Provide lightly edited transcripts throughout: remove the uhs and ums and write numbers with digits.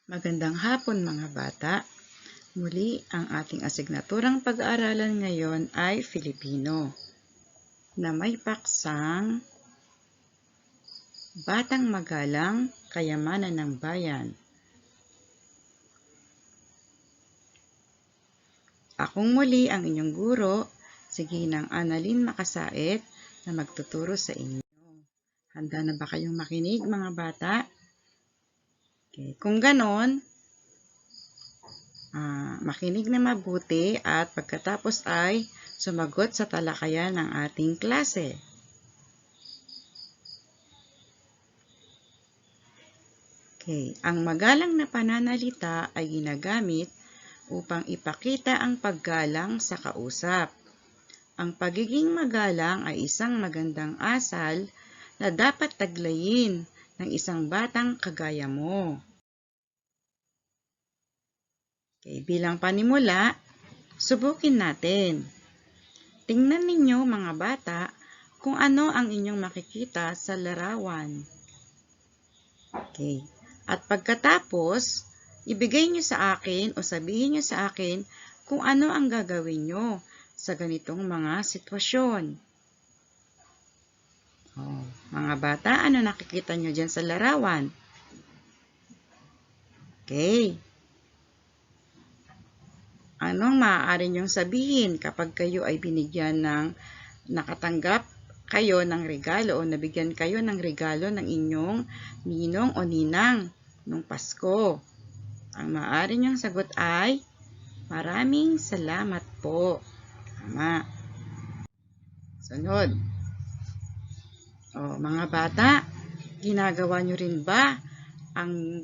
Magandang hapon mga bata. Muli, ang ating asignaturang pag-aaralan ngayon ay Filipino na may paksang Batang Magalang, Kayamanan ng Bayan. Akong muli ang inyong guro, si Ginang Annalyn Makasait na magtuturo sa inyo. Handa na ba kayong makinig mga bata? Okay. Kung ganon, makinig na mabuti at pagkatapos ay sumagot sa talakayan ng ating klase. Okay. Ang magalang na pananalita ay ginagamit upang ipakita ang paggalang sa kausap. Ang pagiging magalang ay isang magandang asal na dapat taglayin ng isang batang kagaya mo. Okay, bilang panimula, subukin natin. Tingnan ninyo mga bata kung ano ang inyong makikita sa larawan. Okay. At pagkatapos, ibigay nyo sa akin o sabihin nyo sa akin kung ano ang gagawin nyo sa ganitong mga sitwasyon. Mga bata, ano nakikita nyo dyan sa larawan? Okay. Anong maaari nyong sabihin kapag kayo ay binigyan ng nakatanggap kayo ng regalo o nabigyan kayo ng regalo ng inyong ninong o ninang nung Pasko? Ang maaari nyong sagot ay, maraming salamat po. Tama. Sunod. Mga bata, ginagawa nyo rin ba ang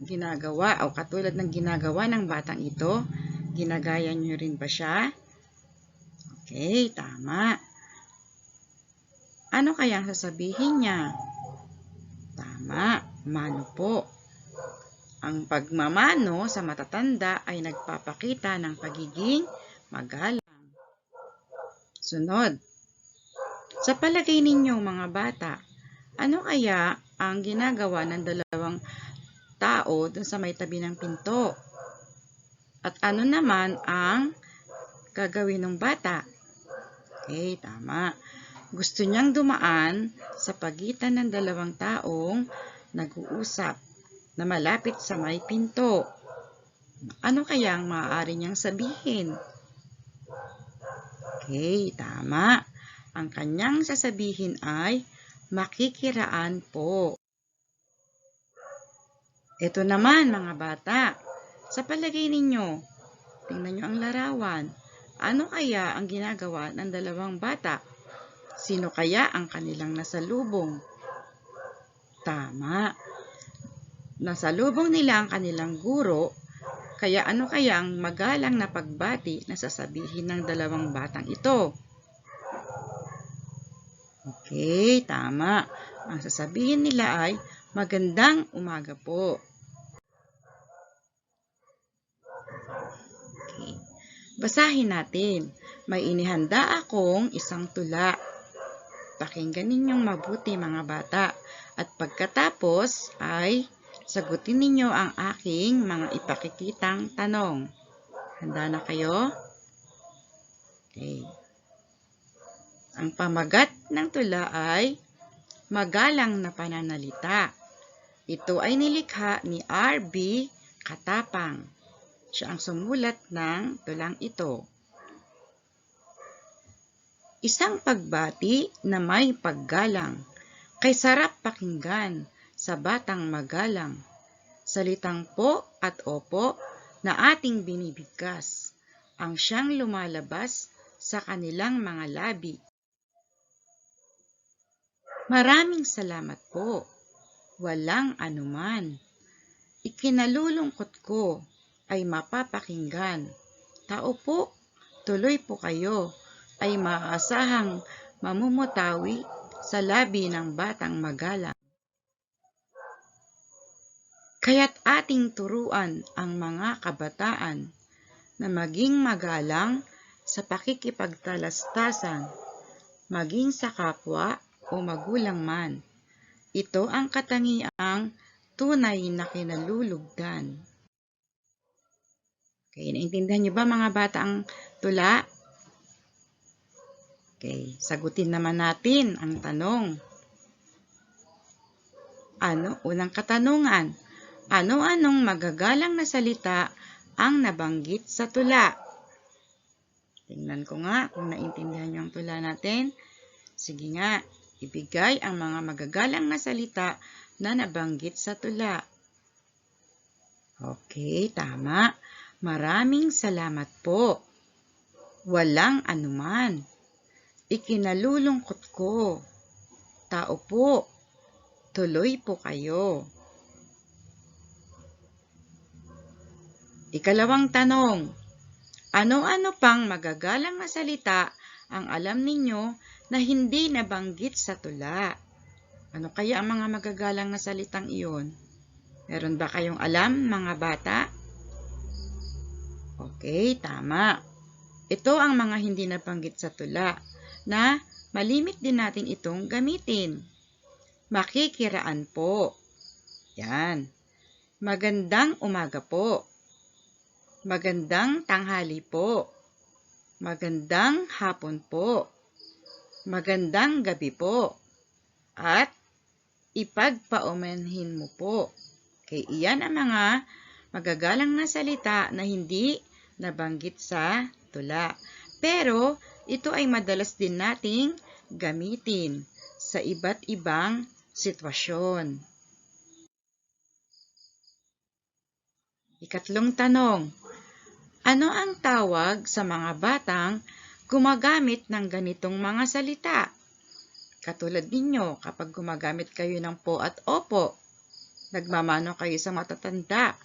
ginagawa o katulad ng ginagawa ng batang ito? Ginagaya nyo rin ba siya? Okay, tama. Ano kaya ang sasabihin niya? Tama, mano po. Ang pagmamano sa matatanda ay nagpapakita ng pagiging magalang. Sunod. Sa palagay ninyo mga bata, ano kaya ang ginagawa ng dalawang tao dun sa may tabi ng pinto? At ano naman ang gagawin ng bata? Okay, tama. Gusto niyang dumaan sa pagitan ng dalawang taong nag-uusap na malapit sa may pinto. Ano kaya ang maaari niyang sabihin? Okay, tama. Ang kanyang sasabihin ay, makikiraan po. Ito naman mga bata, sa palagay ninyo, tingnan nyo ang larawan. Ano kaya ang ginagawa ng dalawang bata? Sino kaya ang kanilang nasalubong? Tama. Nasalubong nila ang kanilang guro, kaya ano kaya ang magalang na pagbati na sasabihin ng dalawang batang ito? Okay, tama. Ang sasabihin nila ay, magandang umaga po. Okay. Basahin natin. May inihanda akong isang tula. Pakinggan ninyong mabuti mga bata. At pagkatapos ay sagutin ninyo ang aking mga ipakikitang tanong. Handa na kayo? Okay. Ang pamagat ng tula ay Magalang na Pananalita. Ito ay nilikha ni R.B. Katapang. Siya ang sumulat ng tulang ito. Isang pagbati na may paggalang, kay sarap pakinggan sa batang magalang. Salitang po at opo na ating binibigkas, ang siyang lumalabas sa kanilang mga labi. Maraming salamat po, walang anuman. Ikinalulungkot ko ay mapapakinggan. Tao po, tuloy po kayo, ay maaasahang mamumutawi sa labi ng batang magalang. Kaya't ating turuan ang mga kabataan na maging magalang sa pakikipagtalastasan, maging sa kapwa o magulang man. Ito ang katangiang tunay na kinalulugdan. Okay, naintindihan niyo ba mga bata ang tula? Okay, sagutin naman natin ang tanong. Unang katanungan, ano-anong magagalang na salita ang nabanggit sa tula? Tingnan ko nga kung naintindihan niyo ang tula natin. Sige nga, ibigay ang mga magagalang na salita na nabanggit sa tula. Okay, tama. Maraming salamat po. Walang anuman. Ikinalulungkot ko. Tao po. Tuloy po kayo. Ikalawang tanong. Ano-ano pang magagalang na salita ang alam ninyo na hindi nabanggit sa tula? Ano kaya ang mga magagalang na salitang iyon? Meron ba kayong alam, mga bata? Okay, tama. Ito ang mga hindi nabanggit sa tula na malimit din natin itong gamitin. Makikiraan po. Yan. Magandang umaga po. Magandang tanghali po. Magandang hapon po. Magandang gabi po. At ipagpaumanhin mo po. Okay, iyan ang mga magagalang na salita na hindi nabanggit sa tula. Pero ito ay madalas din nating gamitin sa iba't ibang sitwasyon. Ikatlong tanong. Ano ang tawag sa mga batang gumagamit ng ganitong mga salita? Katulad ninyo, kapag gumagamit kayo ng po at opo, nagmamano kayo sa matatanda,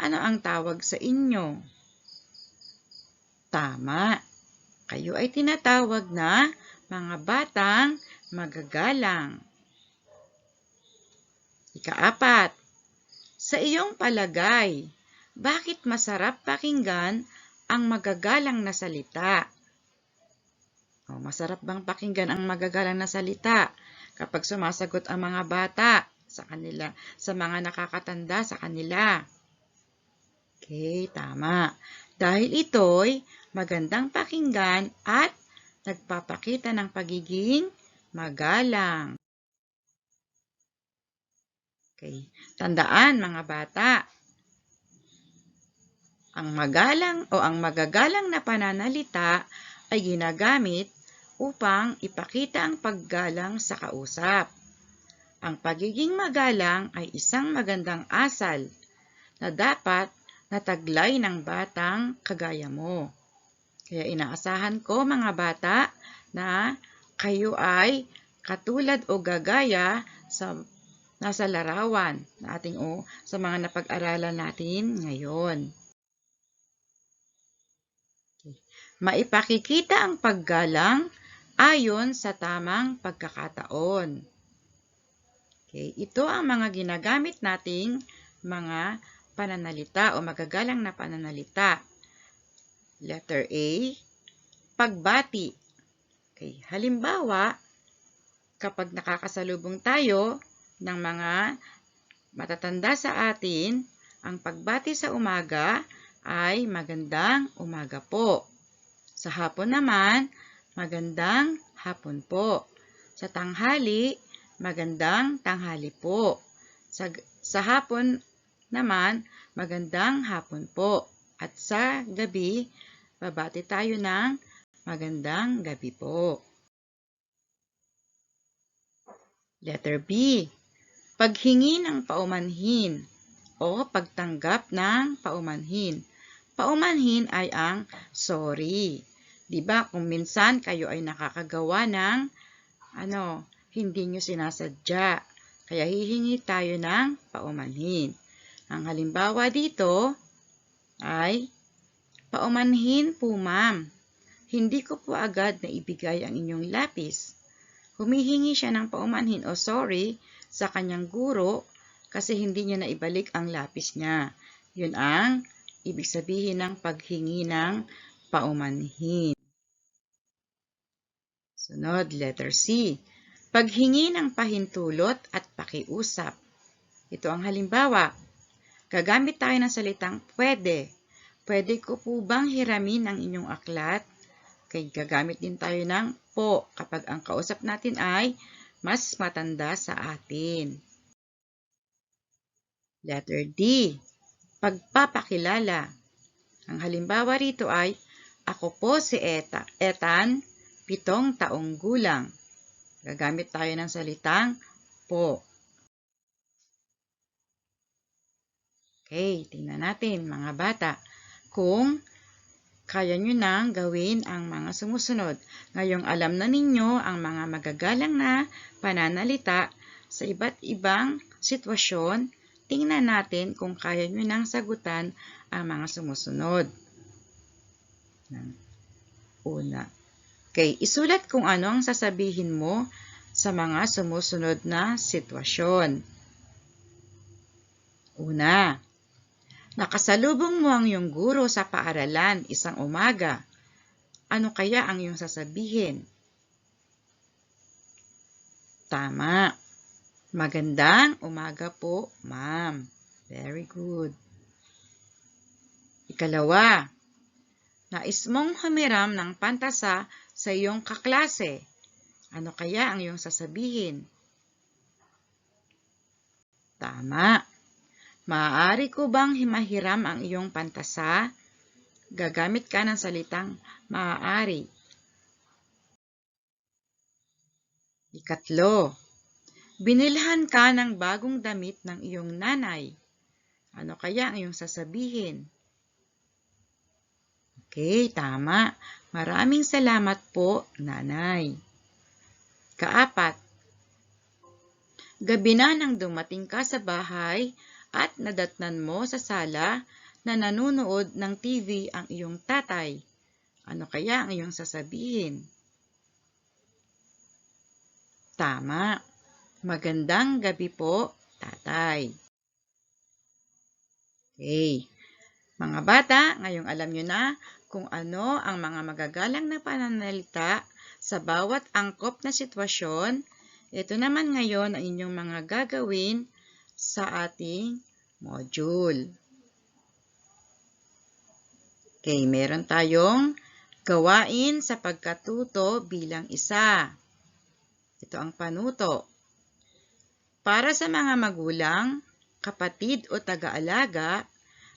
ano ang tawag sa inyo? Tama. Kayo ay tinatawag na mga batang magagalang. Ikaapat. Sa iyong palagay, bakit masarap pakinggan ang magagalang na salita? Masarap bang pakinggan ang magagalang na salita kapag sumasagot ang mga bata sa kanila, sa mga nakakatanda sa kanila? Okay, tama. Dahil ito'y magandang pakinggan at nagpapakita ng pagiging magalang. Okay, tandaan mga bata, ang magalang o ang magagalang na pananalita ay ginagamit upang ipakita ang paggalang sa kausap. Ang pagiging magalang ay isang magandang asal na dapat nataglay ng batang kagaya mo. Kaya inaasahan ko mga bata na kayo ay katulad o gagaya sa nasa larawan na ating sa mga napag-aralan natin ngayon. Okay. Maipakikita ang paggalang ayon sa tamang pagkakataon. Okay. Ito ang mga ginagamit nating mga pananalita o magagalang na pananalita. Letter A, pagbati. Okay. Halimbawa, kapag nakakasalubong tayo ng mga matatanda sa atin, ang pagbati sa umaga ay magandang umaga po. Sa hapon naman, magandang hapon po. Sa tanghali, magandang tanghali po. Sa hapon naman, magandang hapon po. At sa gabi, babati tayo ng magandang gabi po. Letter B, paghingi ng paumanhin o pagtanggap ng paumanhin. Paumanhin ay ang sorry. Diba kung minsan kayo ay nakakagawa ng hindi nyo sinasadya. Kaya hihingi tayo ng paumanhin. Ang halimbawa dito ay, paumanhin po ma'am. Hindi ko po agad na ibigay ang inyong lapis. Humihingi siya ng paumanhin o sorry sa kanyang guro kasi hindi niya naibalik ang lapis niya. Yun ang ibig sabihin ng paghingi ng paumanhin. Sunod, letter C. Paghingi ng pahintulot at pakiusap. Ito ang halimbawa. Gagamit tayo ng salitang pwede. Pwede ko po bang hiramin ang inyong aklat? Kaya gagamit din tayo ng po kapag ang kausap natin ay mas matanda sa atin. Letter D. Pagpapakilala. Ang halimbawa rito ay, ako po si Ethan, 7 taong gulang. Gagamit tayo ng salitang po. Okay, tingnan natin mga bata. Kung kaya nyo nang gawin ang mga sumusunod. Ngayong alam na ninyo ang mga magagalang na pananalita sa iba't ibang sitwasyon, tingnan natin kung kaya nyo nang sagutan ang mga sumusunod. Una. Okay, isulat kung ano ang sasabihin mo sa mga sumusunod na sitwasyon. Una. Nakasalubong mo ang iyong guro sa paaralan isang umaga. Ano kaya ang iyong sasabihin? Tama. Magandang umaga po, ma'am. Very good. Ikalawa. Nais mong humiram ng pantasa sa iyong kaklase. Ano kaya ang iyong sasabihin? Tama. Maaari ko bang himahiram ang iyong pantasa? Gagamit ka ng salitang maaari. Ikatlo, binilhan ka ng bagong damit ng iyong nanay. Ano kaya ang iyong sasabihin? Okay, tama. Maraming salamat po, nanay. Kaapat, gabi na nang dumating ka sa bahay at nadatnan mo sa sala na nanonood ng TV ang iyong tatay. Ano kaya ang iyong sasabihin? Tama. Magandang gabi po, tatay. Okay. Mga bata, ngayong alam nyo na kung ano ang mga magagalang na pananalita sa bawat angkop na sitwasyon. Ito naman ngayon ang inyong mga gagawin sa ating module. Okay, meron tayong gawain sa pagkatuto bilang isa. Ito ang panuto. Para sa mga magulang, kapatid o taga-alaga,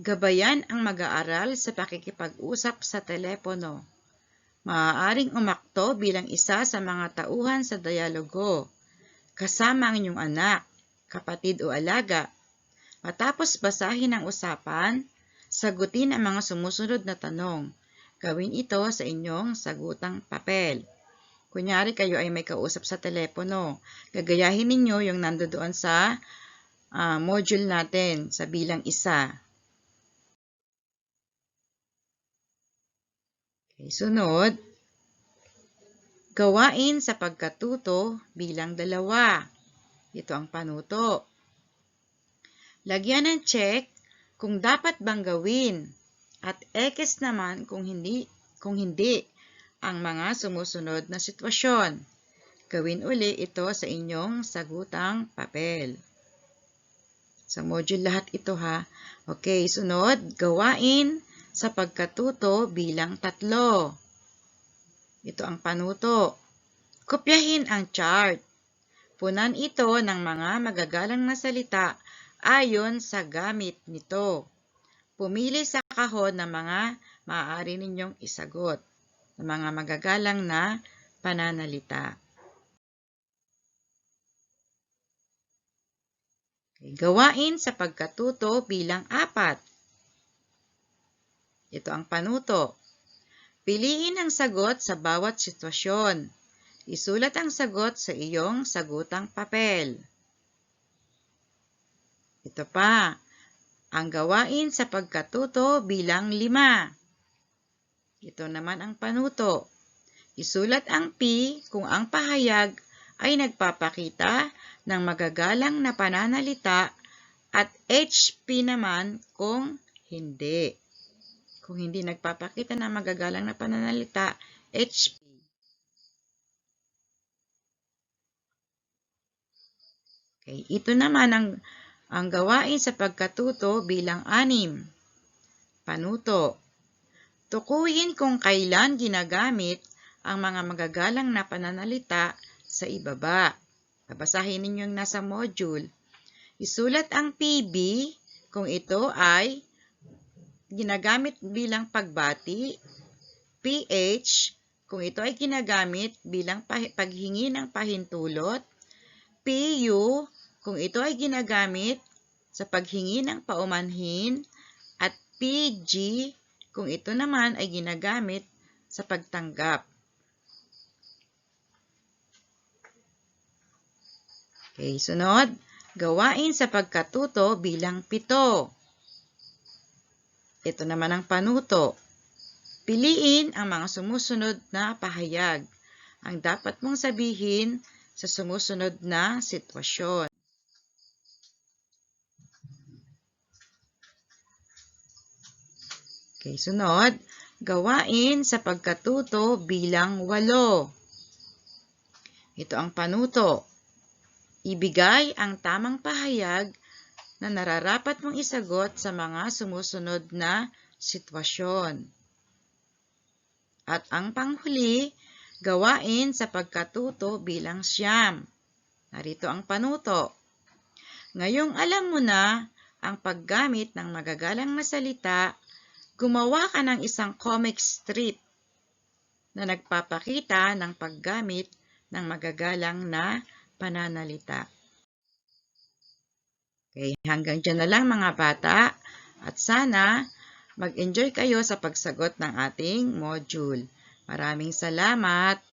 gabayan ang mag-aaral sa pakikipag-usap sa telepono. Maaaring umakto bilang isa sa mga tauhan sa dialogo, kasama ang inyong anak, kapatid o alaga. Matapos basahin ang usapan, sagutin ang mga sumusunod na tanong. Gawin ito sa inyong sagutang papel. Kunyari kayo ay may kausap sa telepono. Gagayahin ninyo yung nandoon sa module natin sa bilang isa. Okay, sunod. Gawain sa pagkatuto bilang 2. Ito ang panuto. Lagyan ng check kung dapat bang gawin at X naman kung hindi ang mga sumusunod na sitwasyon. Gawin uli ito sa inyong sagutang papel. Sa module lahat ito ha. Okay, sunod, gawain sa pagkatuto bilang 3. Ito ang panuto. Kopyahin ang chart. Punan ito ng mga magagalang na salita ayon sa gamit nito. Pumili sa kahon ng mga maaari ninyong isagot ng mga magagalang na pananalita. Okay, gawain sa pagkatuto bilang 4. Ito ang panuto. Piliin ang sagot sa bawat sitwasyon. Isulat ang sagot sa iyong sagutang papel. Ito pa, ang gawain sa pagkatuto bilang 5. Ito naman ang panuto. Isulat ang P kung ang pahayag ay nagpapakita ng magagalang na pananalita at HP naman kung hindi. Kung hindi nagpapakita ng magagalang na pananalita, HP. Okay, ito naman ang Ang gawain sa pagkatuto bilang 6. Panuto. Tukuyin kung kailan ginagamit ang mga magagalang na pananalita sa ibaba. Babasahin ninyo yung nasa module. Isulat ang PB kung ito ay ginagamit bilang pagbati, PH kung ito ay ginagamit bilang paghingi ng pahintulot, PU kung ito ay ginagamit sa paghingi ng paumanhin, at PG kung ito naman ay ginagamit sa pagtanggap. Okay, sunod. Gawain sa pagkatuto bilang 7. Ito naman ang panuto. Piliin ang mga sumusunod na pahayag. Ang dapat mong sabihin sa sumusunod na sitwasyon. Okay, sunod. Gawain sa pagkatuto bilang 8. Ito ang panuto. Ibigay ang tamang pahayag na nararapat mong isagot sa mga sumusunod na sitwasyon. At ang panghuli, gawain sa pagkatuto bilang 9. Narito ang panuto. Ngayong alam mo na ang paggamit ng magagalang na salita, gumawa ka ng isang comic strip na nagpapakita ng paggamit ng magagalang na pananalita. Okay, hanggang dyan na lang mga bata, at sana mag-enjoy kayo sa pagsagot ng ating module. Maraming salamat!